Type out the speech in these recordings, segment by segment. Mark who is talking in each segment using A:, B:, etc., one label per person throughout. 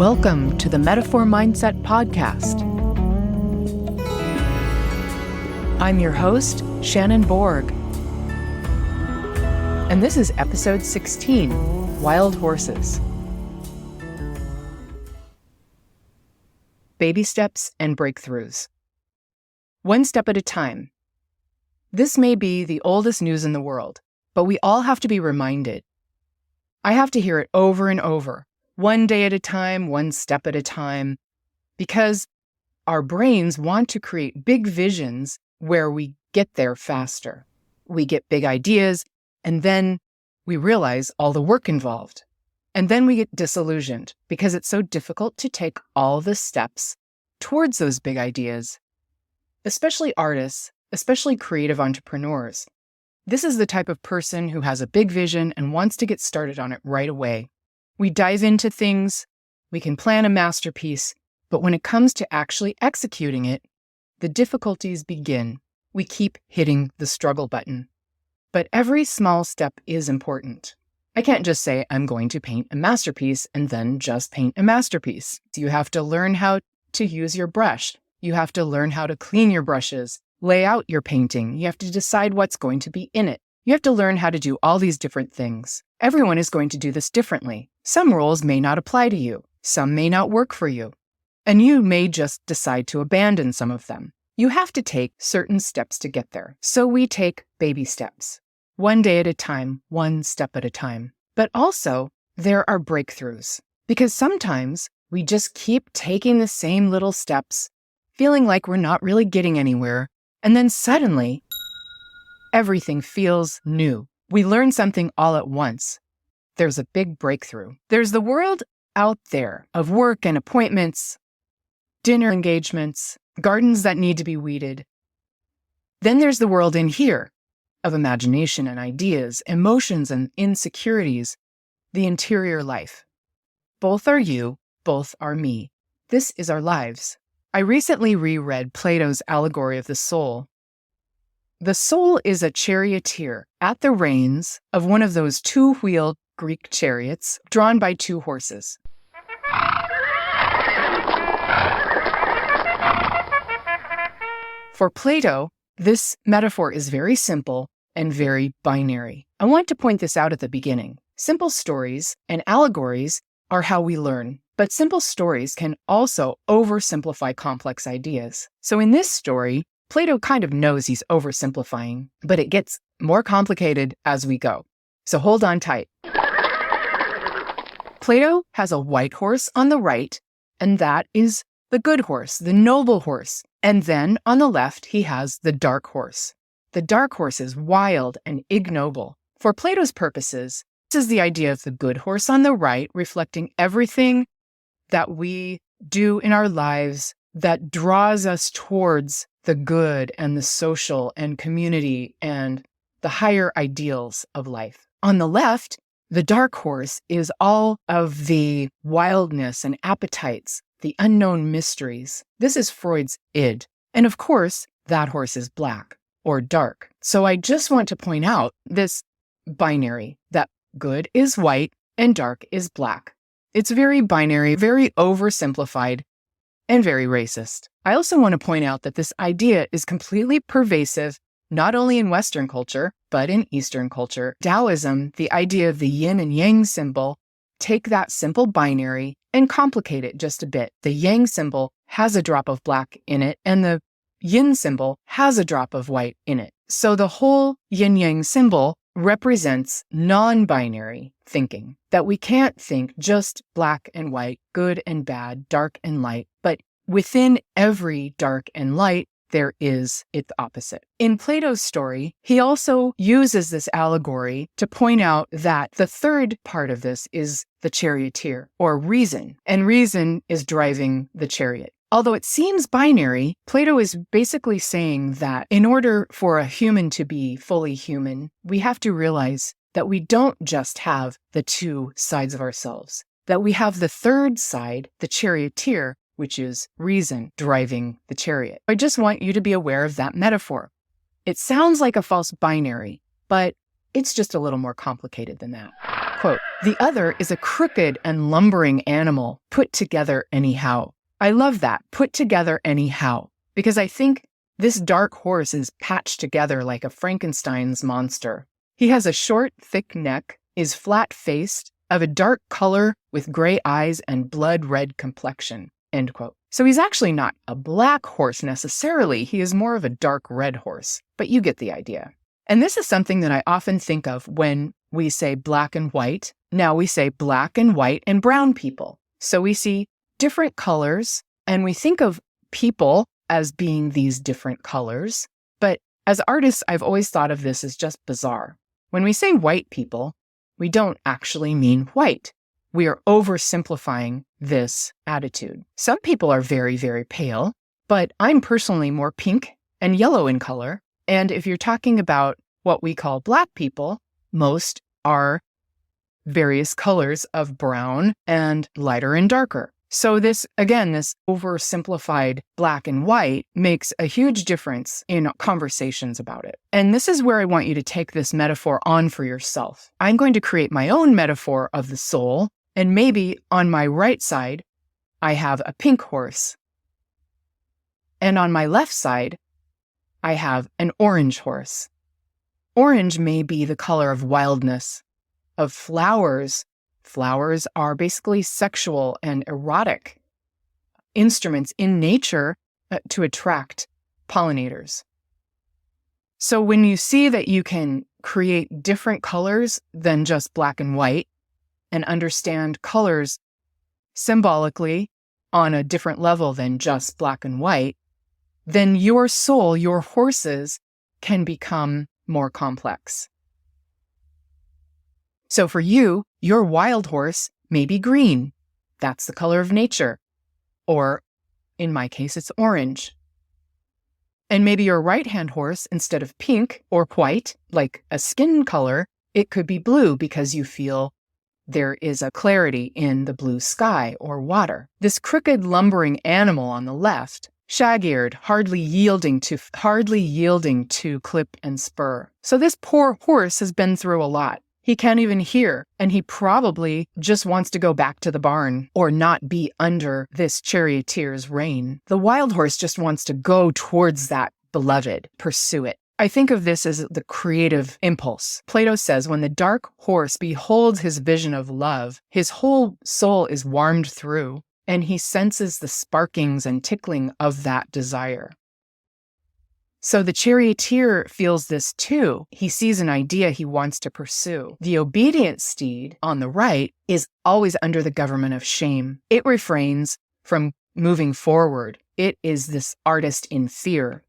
A: Welcome to the Metaphor Mindset Podcast. I'm your host, Shannon Borg. And this is episode 16, Wild Horses. Baby steps and breakthroughs. One step at a time. This may be the oldest news in the world, but we all have to be reminded. I have to hear it over and over, one day at a time, one step at a time, because our brains want to create big visions where we get there faster. We get big ideas, and then we realize all the work involved. And then we get disillusioned because it's so difficult to take all the steps towards those big ideas, especially artists, especially creative entrepreneurs. This is the type of person who has a big vision and wants to get started on it right away. We dive into things, we can plan a masterpiece, but when it comes to actually executing it, the difficulties begin. We keep hitting the struggle button. But every small step is important. I can't just say, I'm going to paint a masterpiece and then just paint a masterpiece. You have to learn how to use your brush. You have to learn how to clean your brushes, lay out your painting. You have to decide what's going to be in it. You have to learn how to do all these different things. Everyone is going to do this differently. Some rules may not apply to you. Some may not work for you. And you may just decide to abandon some of them. You have to take certain steps to get there. So we take baby steps, one day at a time, one step at a time. But also, there are breakthroughs. Because sometimes we just keep taking the same little steps, feeling like we're not really getting anywhere. And then suddenly, everything feels new. We learn something all at once. There's a big breakthrough. There's the world out there of work and appointments, dinner engagements, gardens that need to be weeded. Then there's the world in here of imagination and ideas, emotions and insecurities, the interior life. Both are you, both are me. This is our lives. I recently reread Plato's Allegory of the Soul. The soul is a charioteer at the reins of one of those two-wheeled Greek chariots drawn by two horses. For Plato, this metaphor is very simple and very binary. I want to point this out at the beginning. Simple stories and allegories are how we learn, but simple stories can also oversimplify complex ideas. So in this story, Plato kind of knows he's oversimplifying, but it gets more complicated as we go. So hold on tight. Plato has a white horse on the right, and that is the good horse, the noble horse. And then on the left, he has the dark horse. The dark horse is wild and ignoble. For Plato's purposes, this is the idea of the good horse on the right, reflecting everything that we do in our lives that draws us towards the good and the social and community and the higher ideals of life. On the left, the dark horse is all of the wildness and appetites, the unknown mysteries. This is Freud's id. And of course, that horse is black or dark. So I just want to point out this binary, that good is white and dark is black. It's very binary, very oversimplified, and very racist. I also want to point out that this idea is completely pervasive, not only in Western culture, but in Eastern culture. Taoism, the idea of the yin and yang symbol, take that simple binary and complicate it just a bit. The yang symbol has a drop of black in it, and the yin symbol has a drop of white in it. So the whole yin-yang symbol represents non-binary thinking, that we can't think just black and white, good and bad, dark and light, but within every dark and light, there is its opposite. In Plato's story, he also uses this allegory to point out that the third part of this is the charioteer, or reason, and reason is driving the chariot. Although it seems binary, Plato is basically saying that in order for a human to be fully human, we have to realize that we don't just have the two sides of ourselves, that we have the third side, the charioteer, which is reason driving the chariot. I just want you to be aware of that metaphor. It sounds like a false binary, but it's just a little more complicated than that. Quote, "The other is a crooked and lumbering animal, put together anyhow." I love that, put together anyhow, because I think this dark horse is patched together like a Frankenstein's monster. He has a short, thick neck, is flat-faced, of a dark color with gray eyes and blood-red complexion. End quote. So he's actually not a black horse necessarily, he is more of a dark red horse, but you get the idea. And this is something that I often think of when we say black and white. Now we say black and white and brown people. So we see different colors, and we think of people as being these different colors. But as artists, I've always thought of this as just bizarre. When we say white people, we don't actually mean white. We are oversimplifying this attitude. Some people are very, very pale, but I'm personally more pink and yellow in color. And if you're talking about what we call black people, most are various colors of brown and lighter and darker. So this, again, this oversimplified black and white makes a huge difference in conversations about it. And this is where I want you to take this metaphor on for yourself. I'm going to create my own metaphor of the soul, and maybe on my right side, I have a pink horse. And on my left side, I have an orange horse. Orange may be the color of wildness, of flowers. Flowers are basically sexual and erotic instruments in nature to attract pollinators. So when you see that you can create different colors than just black and white and understand colors symbolically on a different level than just black and white, then your soul, your horses, can become more complex. So for you, your wild horse may be green. That's the color of nature. Or, in my case, it's orange. And maybe your right-hand horse, instead of pink or white, like a skin color, it could be blue because you feel there is a clarity in the blue sky or water. This crooked, lumbering animal on the left, shag-eared, hardly yielding to clip and spur. So this poor horse has been through a lot. He can't even hear, and he probably just wants to go back to the barn or not be under this charioteer's rein. The wild horse just wants to go towards that beloved, pursue it. I think of this as the creative impulse. Plato says when the dark horse beholds his vision of love, his whole soul is warmed through, and he senses the sparkings and tickling of that desire. So the charioteer feels this too. He sees an idea he wants to pursue. The obedient steed on the right is always under the government of shame. It refrains from moving forward. It is this artist in fear.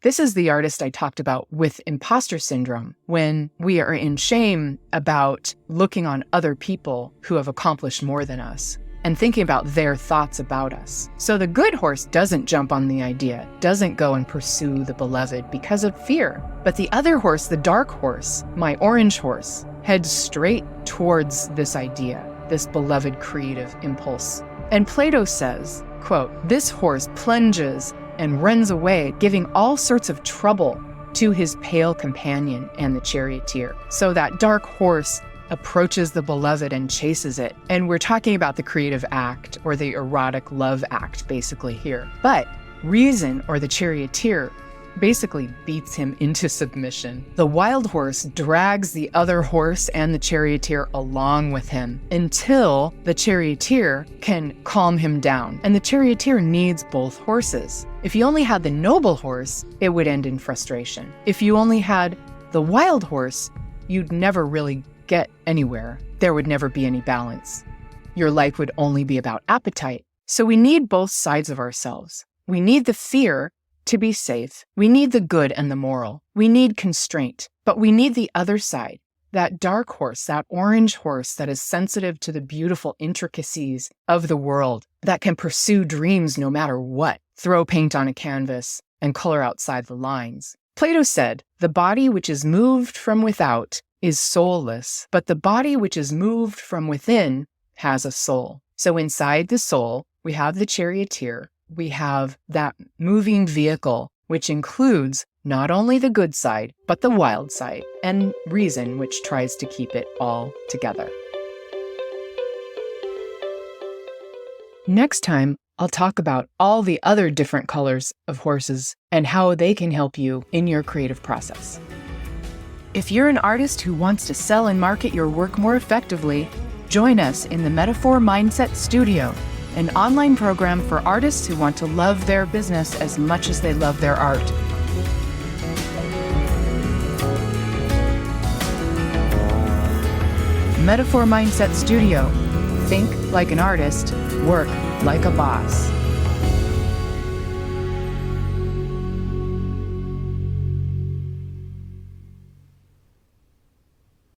A: This is the artist I talked about with imposter syndrome, when we are in shame about looking on other people who have accomplished more than us and thinking about their thoughts about us. So the good horse doesn't jump on the idea, doesn't go and pursue the beloved because of fear. But the other horse, the dark horse, my orange horse, heads straight towards this idea, this beloved creative impulse. And Plato says, quote, "This horse plunges and runs away, giving all sorts of trouble to his pale companion and the charioteer." So that dark horse approaches the beloved and chases it. And we're talking about the creative act or the erotic love act basically here. But reason, or the charioteer, basically beats him into submission. The wild horse drags the other horse and the charioteer along with him until the charioteer can calm him down. And the charioteer needs both horses. If you only had the noble horse, it would end in frustration. If you only had the wild horse, you'd never really get anywhere. There would never be any balance. Your life would only be about appetite. So we need both sides of ourselves. We need the fear to be safe. We need the good and the moral. We need constraint, but we need the other side, that dark horse, that orange horse that is sensitive to the beautiful intricacies of the world, that can pursue dreams no matter what, throw paint on a canvas and color outside the lines. Plato said, "The body which is moved from without is soulless, but the body which is moved from within has a soul." So inside the soul, we have the charioteer. We have that moving vehicle, which includes not only the good side, but the wild side, and reason, which tries to keep it all together. Next time, I'll talk about all the other different colors of horses and how they can help you in your creative process. If you're an artist who wants to sell and market your work more effectively, join us in the Metaphor Mindset Studio, an online program for artists who want to love their business as much as they love their art. Metaphor Mindset Studio. Think like an artist, work like a boss.